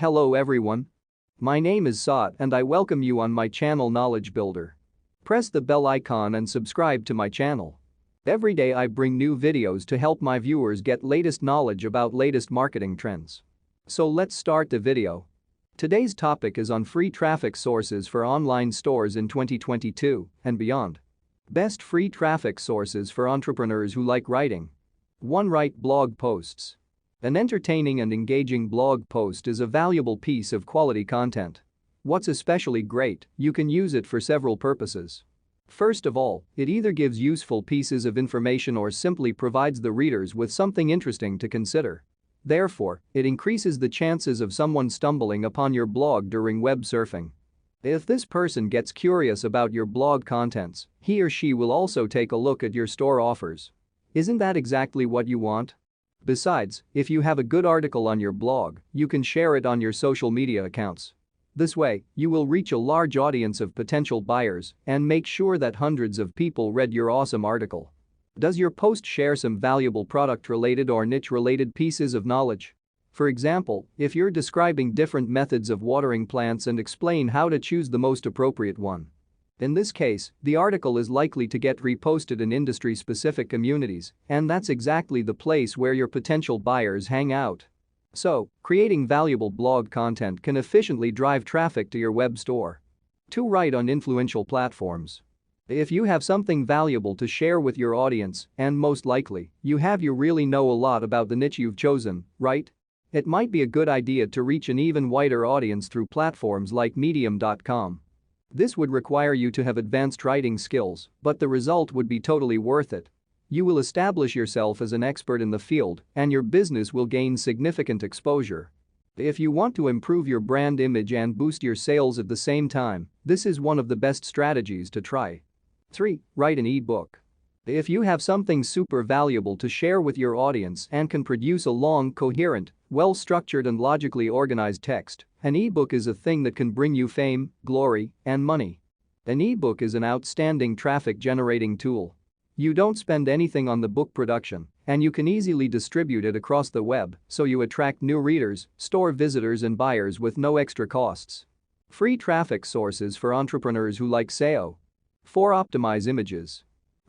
Hello everyone. My name is Saad and I welcome you on my channel Knowledge Builder. Press the bell icon and subscribe to my channel. Every day I bring new videos to help my viewers get latest knowledge about latest marketing trends. So let's start the video. Today's topic is on free traffic sources for online stores in 2022 and beyond. Best free traffic sources for entrepreneurs who like writing. 1. Write blog posts. An entertaining and engaging blog post is a valuable piece of quality content. What's especially great, you can use it for several purposes. First of all, it either gives useful pieces of information or simply provides the readers with something interesting to consider. Therefore, it increases the chances of someone stumbling upon your blog during web surfing. If this person gets curious about your blog contents, he or she will also take a look at your store offers. Isn't that exactly what you want? Besides, if you have a good article on your blog, you can share it on your social media accounts. This way, you will reach a large audience of potential buyers and make sure that hundreds of people read your awesome article. Does your post share some valuable product-related or niche-related pieces of knowledge? For example, if you're describing different methods of watering plants and explain how to choose the most appropriate one. In this case, the article is likely to get reposted in industry-specific communities, and that's exactly the place where your potential buyers hang out. So, creating valuable blog content can efficiently drive traffic to your web store. 2. Write on influential platforms. If you have something valuable to share with your audience, and most likely, you really know a lot about the niche you've chosen, right? It might be a good idea to reach an even wider audience through platforms like medium.com. This would require you to have advanced writing skills, but the result would be totally worth it. You will establish yourself as an expert in the field, and your business will gain significant exposure. If you want to improve your brand image and boost your sales at the same time, this is one of the best strategies to try. 3. Write an ebook. If you have something super valuable to share with your audience and can produce a long, coherent, well-structured and logically organized text, an ebook is a thing that can bring you fame, glory, and money. An ebook is an outstanding traffic-generating tool. You don't spend anything on the book production, and you can easily distribute it across the web, so you attract new readers, store visitors and buyers with no extra costs. Free traffic sources for entrepreneurs who like SEO. 4. Optimize images.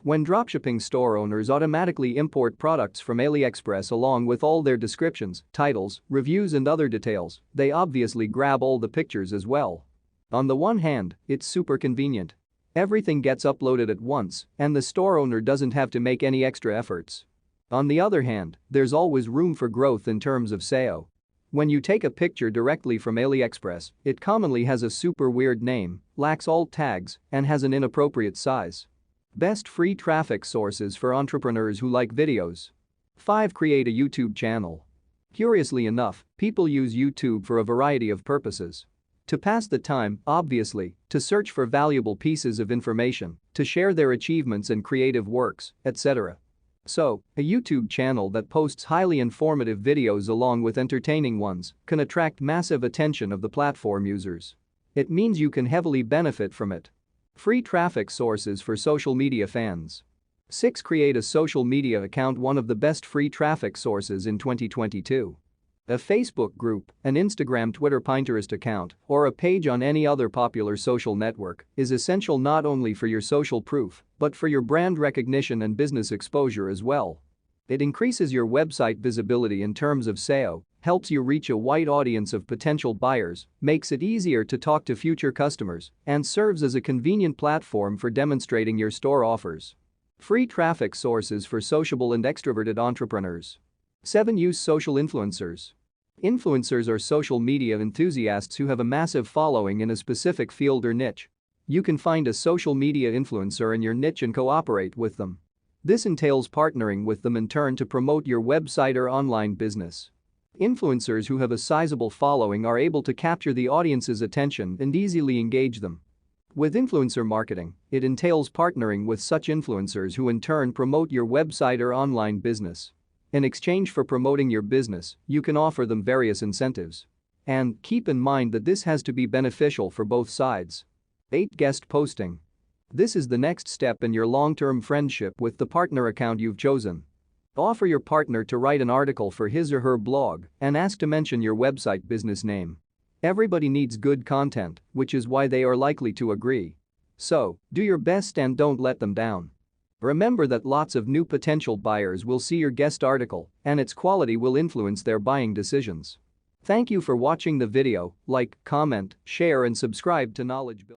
When dropshipping store owners automatically import products from AliExpress along with all their descriptions, titles, reviews and other details, they obviously grab all the pictures as well. On the one hand, it's super convenient. Everything gets uploaded at once, and the store owner doesn't have to make any extra efforts. On the other hand, there's always room for growth in terms of SEO. When you take a picture directly from AliExpress, it commonly has a super weird name, lacks alt tags, and has an inappropriate size. Best free traffic sources for entrepreneurs who like videos. 5. Create a YouTube channel. Curiously enough, people use YouTube for a variety of purposes. To pass the time, obviously, to search for valuable pieces of information, to share their achievements and creative works, etc. So, a YouTube channel that posts highly informative videos along with entertaining ones can attract massive attention of the platform users. It means you can heavily benefit from it. Free traffic sources for social media fans. 6. Create a social media account. One of the best free traffic sources in 2022. A Facebook group, an Instagram, Twitter, Pinterest account, or a page on any other popular social network is essential not only for your social proof, but for your brand recognition and business exposure as well. It increases your website visibility in terms of SEO, helps you reach a wide audience of potential buyers, makes it easier to talk to future customers, and serves as a convenient platform for demonstrating your store offers. Free traffic sources for sociable and extroverted entrepreneurs. 7. Use social influencers. Influencers are social media enthusiasts who have a massive following in a specific field or niche. You can find a social media influencer in your niche and cooperate with them. This entails partnering with them in turn to promote your website or online business. Influencers who have a sizable following are able to capture the audience's attention and easily engage them. With influencer marketing, it entails partnering with such influencers who in turn promote your website or online business. In exchange for promoting your business, you can offer them various incentives. And keep in mind that this has to be beneficial for both sides. 8. Guest posting. This is the next step in your long-term friendship with the partner account you've chosen. Offer your partner to write an article for his or her blog and ask to mention your website business name. Everybody needs good content, which is why they are likely to agree. So, do your best and don't let them down. Remember that lots of new potential buyers will see your guest article and its quality will influence their buying decisions. Thank you for watching the video. Like, comment, share and subscribe to Knowledge Builder.